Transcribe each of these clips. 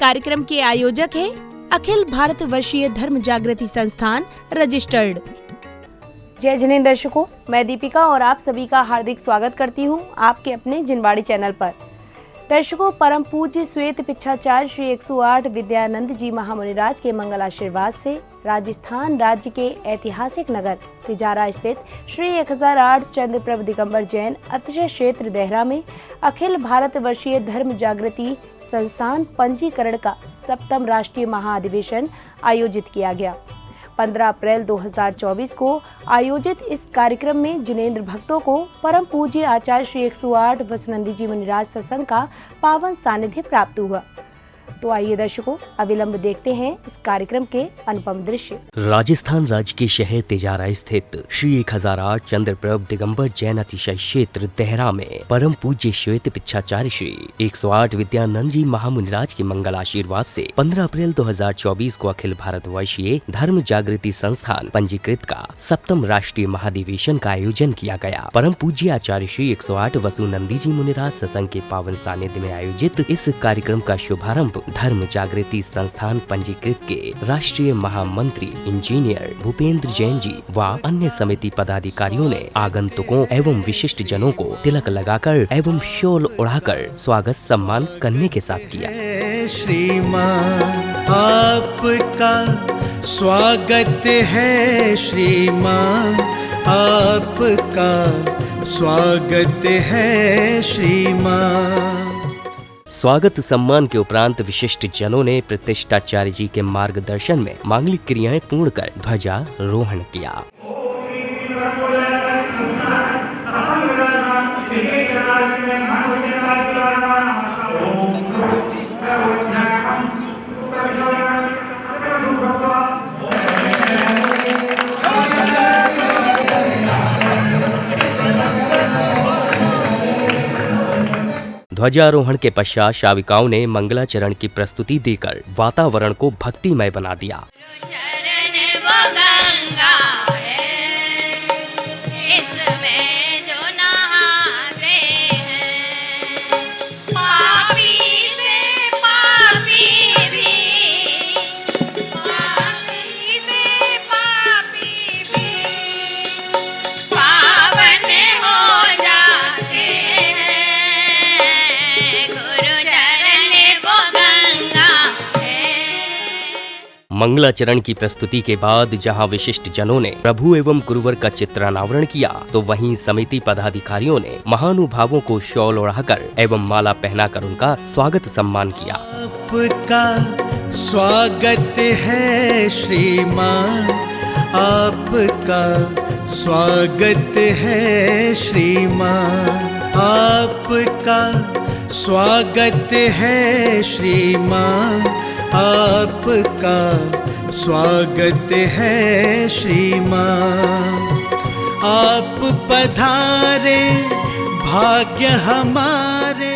कार्यक्रम के आयोजक है अखिल भारत वर्षीय धर्म जागृति संस्थान रजिस्टर्ड। जय जिनेंद्र दर्शकों, मैं दीपिका और आप सभी का हार्दिक स्वागत करती हूं आपके अपने जिनवाड़ी चैनल पर। दर्शकों, परम पूज्य श्वेत पिच्छाचार्य श्री 108 विद्यानंद जी महामुनिराज के मंगल आशीर्वाद से राजस्थान राज्य के ऐतिहासिक नगर तिजारा स्थित श्री 1008 चंद्रप्रभ दिगंबर जैन अतिशय क्षेत्र देहरा में अखिल भारत वर्षीय धर्म जागृति संस्थान पंजीकरण का 7वां राष्ट्रीय महाअधिवेशन आयोजित किया गया। 15 अप्रैल 2024 को आयोजित इस कार्यक्रम में जिनेंद्र भक्तों को परम पूज्य आचार्य श्री 108 वसुनंदी जी मुनिराज सत्संग का पावन सानिध्य प्राप्त हुआ। तो आइए दर्शकों, अविलंब देखते हैं इस कार्यक्रम के अनुपम दृश्य। राजस्थान राज्य के शहर तिजारा स्थित श्री 1008 चंद्रप्रभ दिगंबर जैन अतिशय क्षेत्र देहरा में परम पूज्य श्वेत पिच्छाचार्य श्री 108 विद्यानंद जी महामुनिराज के मंगल आशीर्वाद से 15 अप्रैल 2024 को अखिल भारत वर्षीय धर्म जागृति संस्थान पंजीकृत का 7वां राष्ट्रीय महाधिवेशन का आयोजन किया गया। परम पूज्य आचार्य श्री 108 वसुनंदी जी मुनिराज सत्संग के पावन सानिध्य में आयोजित इस कार्यक्रम का शुभारंभ धर्म जागृति संस्थान पंजीकृत के राष्ट्रीय महामंत्री इंजीनियर भूपेंद्र जैन जी व अन्य समिति पदाधिकारियों ने आगंतुकों एवं विशिष्ट जनों को तिलक लगाकर एवं शॉल उड़ाकर स्वागत सम्मान करने के साथ किया। श्रीमान आपका स्वागत है, श्रीमान आपका स्वागत है, श्रीमान। स्वागत सम्मान के उपरांत विशिष्ट जनों ने प्रतिष्ठाचार्य जी के मार्गदर्शन में मांगलिक क्रियाएं पूर्ण कर ध्वजारोहण किया। ध्वजारोहण के पश्चात शाविकाओं ने मंगलाचरण की प्रस्तुति देकर वातावरण को भक्तिमय बना दिया। मंगलाचरण की प्रस्तुति के बाद जहां विशिष्ट जनों ने प्रभु एवं गुरुवर का चित्रानावरण किया, तो वहीं समिति पदाधिकारियों ने महानुभावों को शॉल ओढ़ाकर एवं माला पहनाकर उनका स्वागत सम्मान किया। आपका स्वागत है श्रीमान, आपका स्वागत है श्रीमान, आपका स्वागत है श्रीमान, आपका स्वागत है श्रीमान। आप पधारे भाग्य हमारे।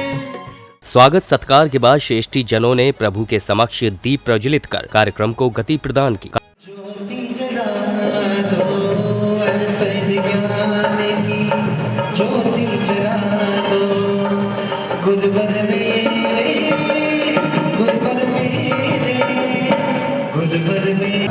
स्वागत सत्कार के बाद श्रेष्ठी जनों ने प्रभु के समक्ष दीप प्रज्वलित कर कार्यक्रम को गति प्रदान की। ज्योति जला दो अल्प ज्ञान की, ज्योति जला दो गुरुवर मेरे, गुरुवर मेरे, गुरुवर मेरे।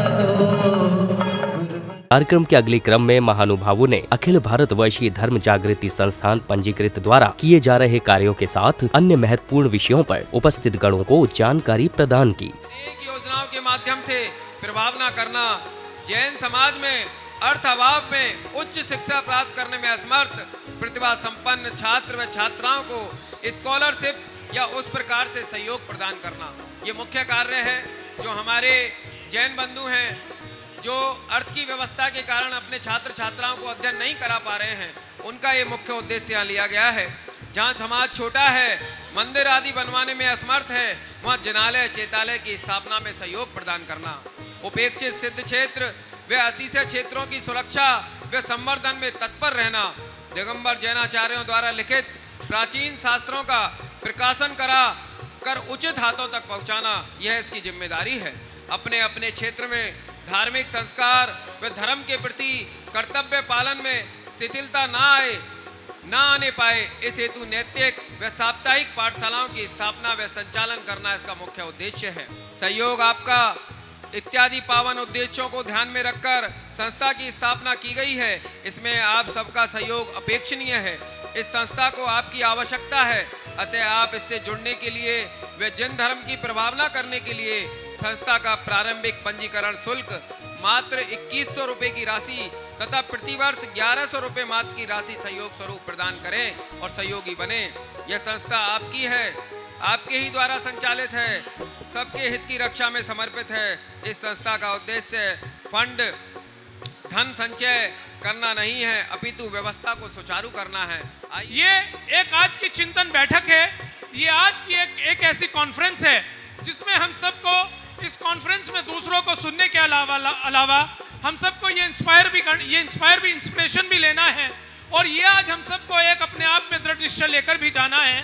कार्यक्रम के अगले क्रम में महानुभावों ने अखिल भारत वर्षीय धर्म जागृति संस्थान पंजीकृत द्वारा किए जा रहे कार्यों के साथ अन्य महत्वपूर्ण विषयों पर उपस्थित गणों को जानकारी प्रदान की। योजनाओं के माध्यम से प्रभावना करना, जैन समाज में अर्थ अभाव में उच्च शिक्षा प्राप्त करने में असमर्थ प्रतिभा संपन्न छात्र व छात्राओं को स्कॉलरशिप या उस प्रकार से सहयोग प्रदान करना, ये मुख्य कार्य है। जो हमारे जैन बंधु हैं जो अर्थ की व्यवस्था के कारण अपने छात्र छात्राओं को अध्ययन नहीं करा पा रहे हैं, उनका ये मुख्य उद्देश्य यहाँ लिया गया है। जहाँ समाज छोटा है, मंदिर आदि बनवाने में असमर्थ है, वहाँ जिनालय चेतालय की स्थापना में सहयोग प्रदान करना, उपेक्षित सिद्ध क्षेत्र व अतिशय क्षेत्रों की सुरक्षा व संवर्धन में तत्पर रहना, दिगंबर जैनाचार्यों द्वारा लिखित प्राचीन शास्त्रों का प्रकाशन करा कर उचित हाथों तक पहुँचाना, यह इसकी जिम्मेदारी है। अपने अपने क्षेत्र में धार्मिक संस्कार व धर्म के प्रति कर्तव्य पालन में शिथिलता न आए, न आने पाए, इस हेतु नैतिक व साप्ताहिक पाठशालाओं की स्थापना व संचालन करना इसका मुख्य उद्देश्य है। सहयोग आपका इत्यादि पावन उद्देश्यों को ध्यान में रखकर संस्था की स्थापना की गई है। इसमें आप सबका सहयोग अपेक्षणीय है। इस संस्था को आपकी आवश्यकता है, अतः आप इससे जुड़ने के लिए व जिन धर्म की प्रभावना करने के लिए संस्था का प्रारंभिक पंजीकरण शुल्क मात्र 2100 रुपए की राशि तथा प्रतिवर्ष 1100 रुपए मात्र की राशि सहयोग स्वरूप प्रदान करें और सहयोगी बने। यह संस्था आपकी है, आपके ही द्वारा संचालित है, सबके हित की रक्षा में समर्पित है। इस संस्था का उद्देश्य फंड धन संचय करना नहीं है, अपितु व्यवस्था को सुचारू करना है। ये एक आज की चिंतन बैठक है, ये आज की एक ऐसी कॉन्फ्रेंस है जिसमें हम सबको इस कॉन्फ्रेंस में दूसरों को सुनने के अलावा हम सबको ये इंस्पिरेशन भी लेना है और ये आज हम सबको एक अपने आप में दृढ़ निश्चय लेकर भी जाना है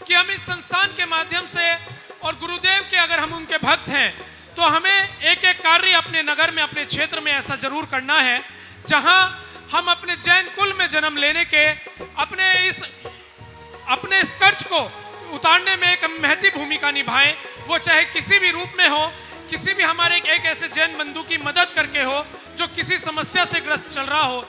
कि हम इस संस्थान के माध्यम से और गुरुदेव के अगर हम उनके भक्त हैं तो हमें एक एक कार्य अपने नगर में, अपने क्षेत्र में ऐसा जरूर करना है जहां हम अपने जैन कुल में जन्म लेने के अपने इस कर्ज को उतारने में एक महती भूमिका निभाएं। वो चाहे किसी भी रूप में हो, किसी भी हमारे एक ऐसे जैन बंधु की मदद करके हो जो किसी समस्या से ग्रस्त चल रहा हो,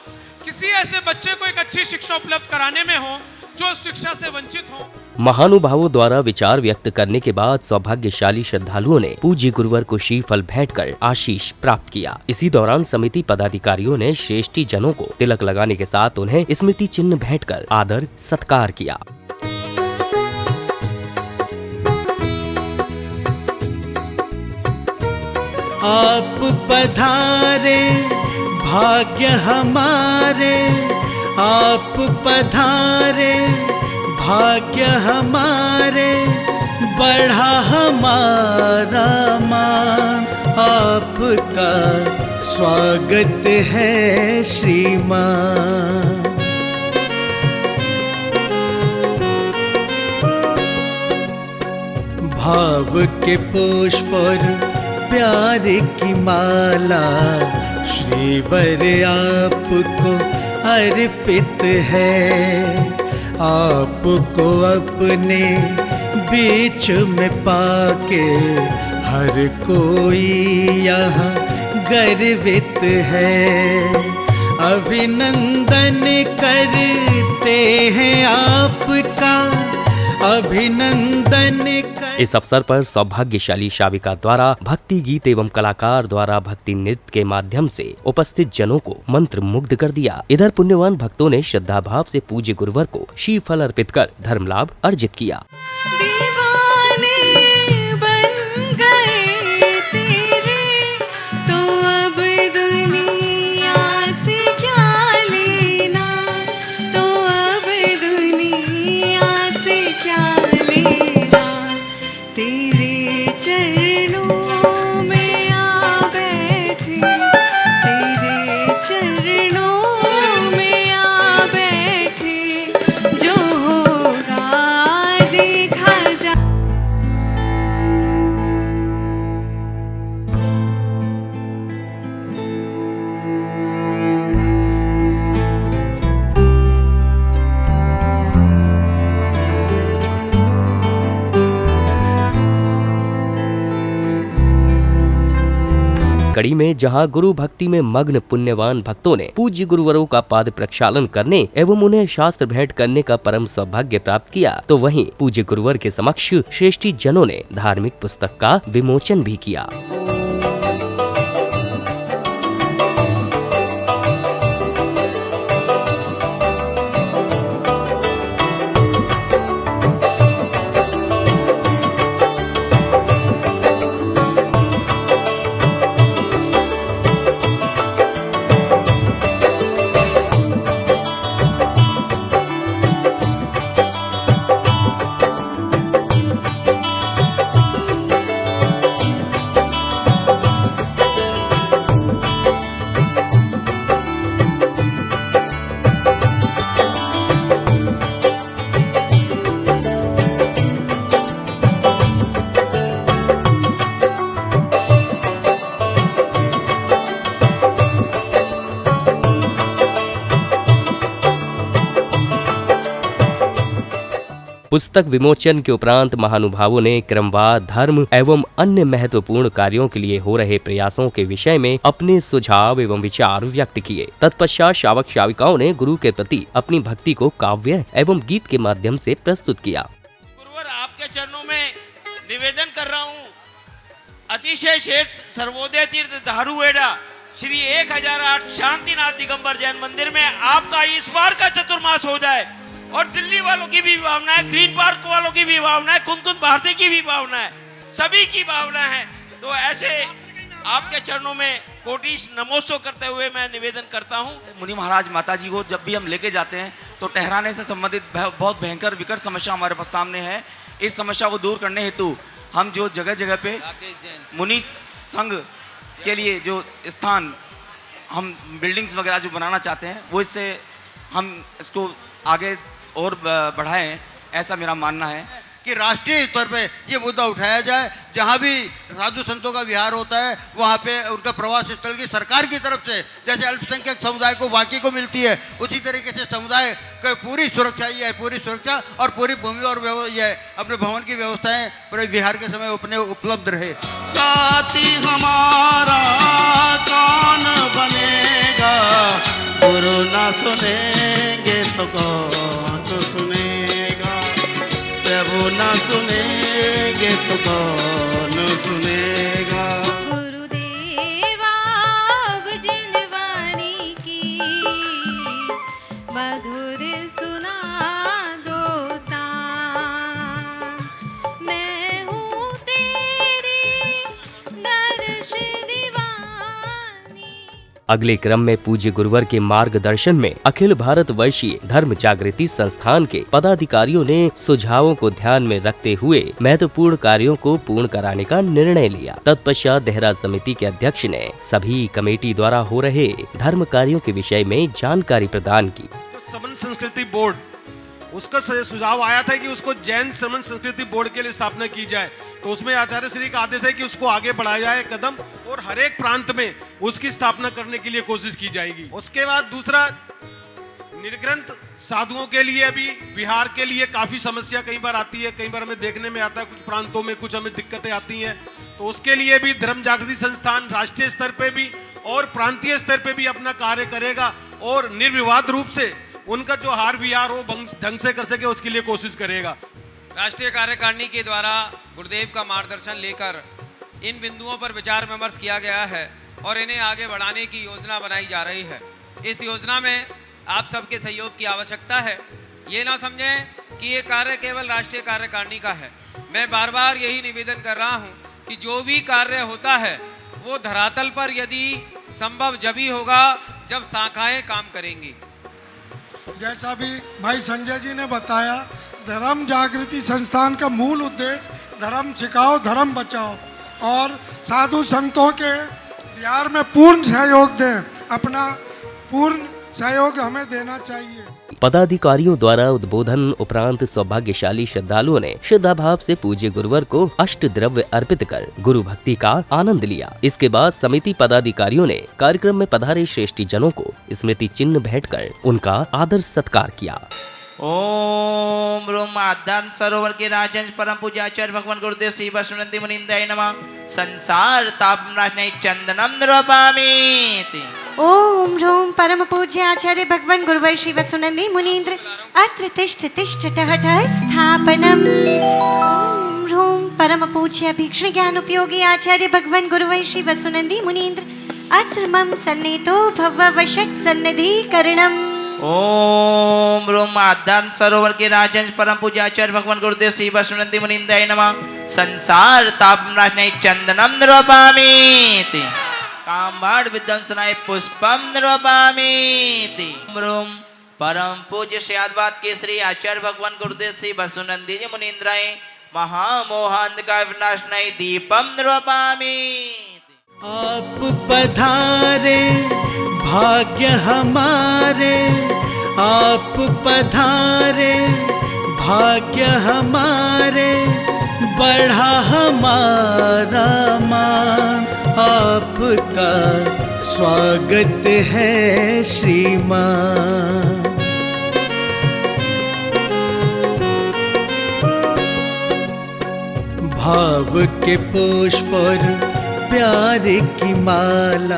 किसी ऐसे बच्चे को एक अच्छी शिक्षा उपलब्ध कराने में हो जो शिक्षा से वंचित हो। महानुभावों द्वारा विचार व्यक्त करने के बाद सौभाग्यशाली श्रद्धालुओं ने पूज्य गुरुवर को श्रीफल भेंटकर आशीष प्राप्त किया। इसी दौरान समिति पदाधिकारियों ने श्रेष्ठी जनों को तिलक लगाने के साथ उन्हें स्मृति चिन्ह भेंटकर आदर सत्कार किया। आप पधारे भाग्य हमारे, आप पधारे भाग्य हमारे, बढ़ा हमारा मान, आपका स्वागत है श्रीमान। भाव के पुष्प और प्यार की माला श्रीवर आपको अर्पित है, आपको अपने बीच में पाके हर कोई यहाँ गर्वित है। अभिनंदन करते हैं आपका, अभिनंदन। इस अवसर पर सौभाग्यशाली शाविका द्वारा भक्ति गीत एवं कलाकार द्वारा भक्ति नृत्य के माध्यम से उपस्थित जनों को मंत्र मुग्ध कर दिया। इधर पुण्यवान भक्तों ने श्रद्धा भाव से पूज्य गुरुवर को श्रीफल अर्पित कर धर्म लाभ अर्जित किया। कड़ी में जहां गुरु भक्ति में मग्न पुण्यवान भक्तों ने पूज्य गुरुवरों का पाद प्रक्षालन करने एवं उन्हें शास्त्र भेंट करने का परम सौभाग्य प्राप्त किया, तो वहीं पूज्य गुरुवर के समक्ष श्रेष्ठी जनों ने धार्मिक पुस्तक का विमोचन भी किया। पुस्तक विमोचन के उपरांत महानुभावों ने क्रमवार धर्म एवं अन्य महत्वपूर्ण कार्यों के लिए हो रहे प्रयासों के विषय में अपने सुझाव एवं विचार व्यक्त किए। तत्पश्चात शावक शाविकाओं ने गुरु के प्रति अपनी भक्ति को काव्य एवं गीत के माध्यम से प्रस्तुत किया। गुरुवर, आपके चरणों में निवेदन कर रहा हूँ, अतिशय श्रेष्ठ सर्वोदय तीर्थ धारूहेड़ा श्री 1008 शांतिनाथ दिगंबर जैन मंदिर में आपका इस बार का चतुर्मास हो जाए और दिल्ली वालों की भी भावना है, ग्रीन पार्क वालों की भी भावना है, कुंदकुंद भारती की भी भावना है, सभी की भावना है। तो ऐसे आपके चरणों में कोटि नमोस्तव करते हुए मैं निवेदन करता हूँ। मुनि महाराज माता जी को जब भी हम लेके जाते हैं तो ठहराने से संबंधित बहुत भयंकर विकट समस्या हमारे पास सामने है। इस समस्या को दूर करने हेतु हम जो जगह जगह पे मुनि संघ के लिए जो स्थान हम बिल्डिंग्स वगैरह जो बनाना चाहते हैं वो इससे हम इसको आगे और बढ़ाएं, ऐसा मेरा मानना है कि राष्ट्रीय स्तर पे ये मुद्दा उठाया जाए। जहाँ भी साधु संतों का विहार होता है वहाँ पे उनका प्रवास स्थल की सरकार की तरफ से जैसे अल्पसंख्यक समुदाय को बाकी को मिलती है उसी तरीके से समुदाय को पूरी सुरक्षा ये है, पूरी सुरक्षा और पूरी भूमि और ये अपने भवन की व्यवस्थाएं पूरे विहार के समय अपने उपलब्ध रहे। साथी हमारा कौन बनेगा, गुरु ना सुनेंगे तो कौन तो सुनेगा, प्रभु ना सुनेंगे तो कौन सुनेगा। गुरुदेवा जिन वाणी की मधुर सुना दो तान, मैं हूँ तेरी दर्श दीवानी। अगले क्रम में पूज्य गुरुवर के मार्गदर्शन में अखिल भारत वर्षीय धर्म जागृति संस्थान के पदाधिकारियों ने सुझावों को ध्यान में रखते हुए महत्वपूर्ण कार्यों को पूर्ण कराने का निर्णय लिया। तत्पश्चात देहरा समिति के अध्यक्ष ने सभी कमेटी द्वारा हो रहे धर्म कार्यों के विषय में जानकारी प्रदान की। श्रमण संस्कृति बोर्ड, उसका सुझाव आया था कि उसको जैन श्रमण संस्कृति बोर्ड के लिए स्थापना की जाए, तो उसमें आचार्य श्री का आदेश है कि उसको आगे बढ़ाया जाए कदम और हर एक प्रांत में उसकी स्थापना करने के लिए कोशिश की जाएगी। उसके बाद दूसरा, निर्ग्रंथ साधुओं के लिए अभी बिहार के लिए काफी समस्या कई बार आती है, कई बार हमें देखने में आता है कुछ प्रांतों में कुछ हमें दिक्कतें आती हैं, तो उसके लिए भी धर्म जागृति संस्थान राष्ट्रीय स्तर पे भी और प्रांतीय स्तर पे भी अपना कार्य करेगा और निर्विवाद रूप से उनका जो हार विहार हो ढंग से कर सके उसके लिए कोशिश करेगा। राष्ट्रीय कार्यकारिणी के द्वारा गुरुदेव का मार्गदर्शन लेकर इन बिंदुओं पर विचार विमर्श किया गया है और इन्हें आगे बढ़ाने की योजना बनाई जा रही है। इस योजना में आप सबके सहयोग की आवश्यकता है। ये ना समझें कि ये कार्य केवल राष्ट्रीय कार्यकारिणी का है। मैं बार बार यही निवेदन कर रहा हूँ कि जो भी कार्य होता है वो धरातल पर यदि संभव जब ही होगा जब शाखाएं काम करेंगी। जैसा भी भाई संजय जी ने बताया, धर्म जागृति संस्थान का मूल उद्देश्य धर्म सिखाओ धर्म बचाओ और साधु संतों के विहार में पूर्ण सहयोग दें। अपना पूर्ण सहयोग हमें देना चाहिए। पदाधिकारियों द्वारा उद्बोधन उपरांत सौभाग्यशाली श्रद्धालुओं ने श्रद्धा भाव से पूज्य गुरुवर को अष्ट द्रव्य अर्पित कर गुरु भक्ति का आनंद लिया। इसके बाद समिति पदाधिकारियों ने कार्यक्रम में पधारे श्रेष्ठी जनों को स्मृति चिन्ह भेंट कर उनका आदर सत्कार किया। ओम रोम आद्यान सरोवर के राजंस परम पूज्याचार्य भगवान गुरुदेव श्री वसुनंदी मुनिंदाय नमः। संसार तापम नाशनाय चंदनम निरूपयामि। ओम ह्रूम परम पूज्य आचार्य भगवान गुरुवर श्री वसुनंदी मुनीन्द्र अत्र तिष्ठ तिष्ठ टहट स्थापनम। ओम ह्रूम परम पूज्य भीक्षण ज्ञान उपयोगी आचार्य भगवान गुरुवर श्री वसुनंदी मुनीन्द्र अत्र मम सन्नितो भव वशट सन्निधिकरणम। ओम रोम आद्यान सरोवर के राजंस परम पूज्याचार्य भगवान गुरुदेव श्री वसुनंदी मुनिंदाय नमः। संसार तापम नाशनाय चंदनम निरूपयामि। कामाड़ विध्वंसनाय पुष्पम निरूपयामि। ओम परम पूज्य श्री आद्वात के श्री आचार्य भगवान गुरुदेव श्री वसुनंदी जी मुनीन्द्राय महामोहांधकार विनाशनाय दीपम निरूपयामि। आप पधारे भाग्य हमारे, आप पधारे भाग्य हमारे, बढ़ा हमारा मान, आपका स्वागत है श्रीमान। भाव के पुष्प और प्यार की माला।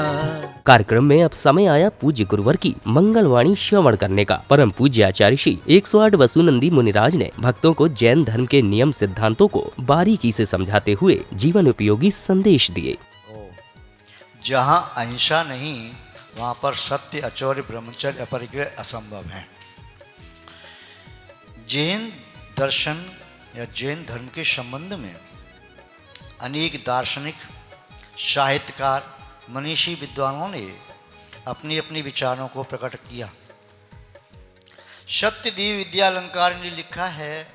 कार्यक्रम में अब समय आया पूज्य गुरुवर की मंगलवाणी श्रवण करने का। परम पूज्य आचार्य श्री 108 वसुनंदी मुनिराज ने भक्तों को जैन धर्म के नियम सिद्धांतों को बारीकी से समझाते हुए जीवन उपयोगी संदेश दिए। जहाँ अहिंसा नहीं वहाँ पर सत्य, अचौर्य, ब्रह्मचर्य, अपरिग्रह असंभव है। जैन दर्शन या जैन धर्म के संबंध में अनेक दार्शनिक, साहित्यकार, मनीषी विद्वानों ने अपने अपने विचारों को प्रकट किया। सत्यदेव विद्यालंकार ने लिखा है,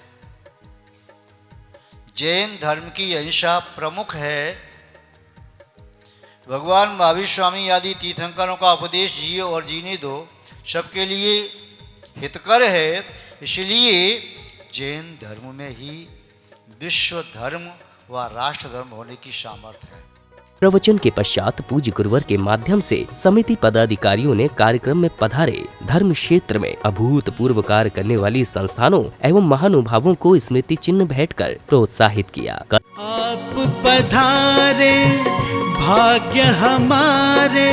जैन धर्म की अहिंसा प्रमुख है। भगवान महावीर स्वामी आदि तीर्थंकरों का उपदेश जियो और जीने दो सबके लिए हितकर है। इसलिए जैन धर्म में ही विश्व धर्म व राष्ट्र धर्म होने की सामर्थ्य है। प्रवचन के पश्चात पूज्य गुरुवर के माध्यम से समिति पदाधिकारियों ने कार्यक्रम में पधारे धर्म क्षेत्र में अभूतपूर्व कार्य करने वाली संस्थानों एवं महानुभावों को स्मृति चिन्ह भेंट कर प्रोत्साहित किया। आप पधारे भाग्य हमारे,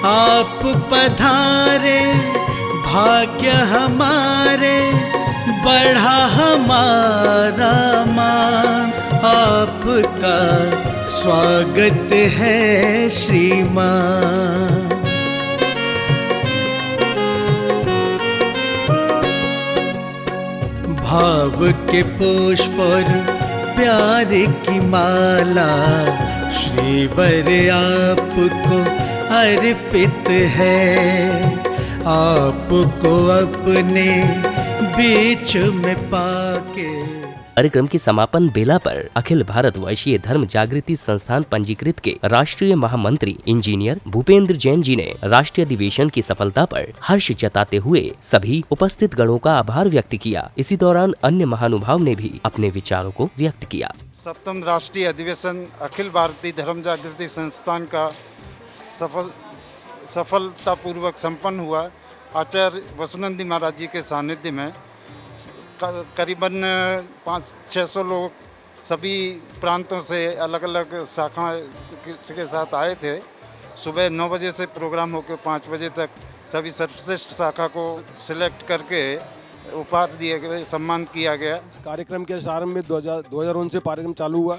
आप पधारे भाग्य हमारे, बढ़ा हमारा मान, आपका स्वागत है श्रीमान। भाव के पुष्प और प्यार की माला श्रीवर आपको अर्पित है, आपको अपने बीच में पाके। कार्यक्रम के समापन बेला पर अखिल भारत वर्षीय धर्म जागृति संस्थान पंजीकृत के राष्ट्रीय महामंत्री इंजीनियर भूपेंद्र जैन जी ने राष्ट्रीय अधिवेशन की सफलता पर हर्ष जताते हुए सभी उपस्थित गणों का आभार व्यक्त किया। इसी दौरान अन्य महानुभाव ने भी अपने विचारों को व्यक्त किया। सप्तम राष्ट्रीय अधिवेशन अखिल भारतीय धर्म जागृति संस्थान का सफलतापूर्वक संपन्न हुआ। आचार्य वसुनंदी महाराज जी के सानिध्य में करीबन 500-600 लोग सभी प्रांतों से अलग अलग शाखा के साथ आए थे। सुबह 9 बजे से प्रोग्राम होकर 5 बजे तक सभी सर्वश्रेष्ठ शाखा को सिलेक्ट करके उपहार दिए गए, सम्मान किया गया। कार्यक्रम के आरंभ में 2009 से कार्यक्रम चालू हुआ।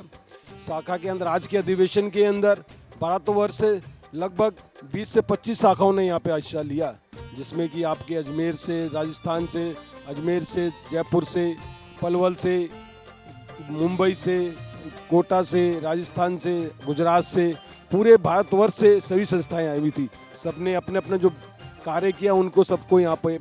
शाखा के अंदर आज के अधिवेशन के अंदर भारतवर्ष से लगभग 20 से 25 शाखाओं ने यहाँ पे हिस्सा लिया, जिसमें कि आपके अजमेर से, राजस्थान से, अजमेर से, जयपुर से, पलवल से, मुंबई से, कोटा से, राजस्थान से, गुजरात से, पूरे भारतवर्ष से सभी संस्थाएं आई हुई थी। सबने अपने अपने जो कार्य किया उनको सबको यहाँ पे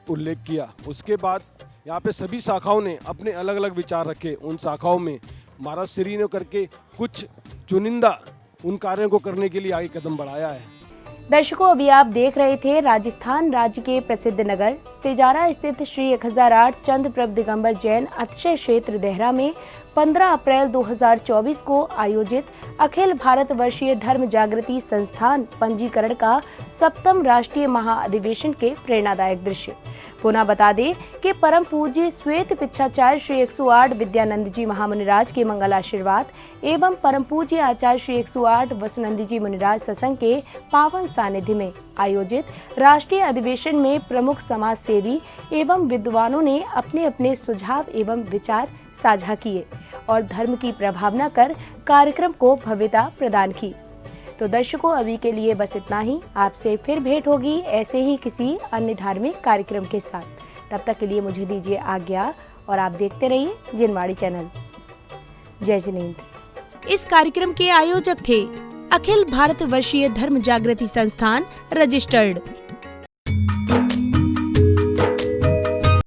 उल्लेख किया। उसके बाद यहाँ पे सभी शाखाओं ने अपने अलग अलग विचार रखे। उन शाखाओं में महाराज श्री ने करके कुछ चुनिंदा उन कार्यों को करने के लिए आगे कदम बढ़ाया है। दर्शकों, अभी आप देख रहे थे राजस्थान राज्य के प्रसिद्ध नगर तिजारा स्थित श्री 1008 चंद्रप्रभ दिगंबर जैन अतिशय क्षेत्र देहरा में 15 अप्रैल 2024 को आयोजित अखिल भारत वर्षीय धर्म जागृति संस्थान पंजीकरण का 7वां राष्ट्रीय महाअधिवेशन के प्रेरणादायक दृश्य। पुनः बता दें कि परम पूज्य श्वेत पिच्छाचार्य श्री 108 विद्यानंद जी महामुनिराज के मंगल आशीर्वाद एवं परम पूज्य आचार्य श्री 108 वसुनंदी जी मुनिराज सत्संग के पावन सानिध्य में आयोजित राष्ट्रीय अधिवेशन में प्रमुख समाज सेवी एवं विद्वानों ने अपने अपने सुझाव एवं विचार साझा किए और धर्म की प्रभावना कर कार्यक्रम को भव्यता प्रदान की। तो दर्शकों, अभी के लिए बस इतना ही। आपसे फिर भेंट होगी ऐसे ही किसी अन्य धार्मिक कार्यक्रम के साथ। तब तक के लिए मुझे दीजिए आज्ञा और आप देखते रहिए जिनवाणी चैनल। जय जिनेंद्र। इस कार्यक्रम के आयोजक थे अखिल भारत वर्षीय धर्म जागृति संस्थान रजिस्टर्ड।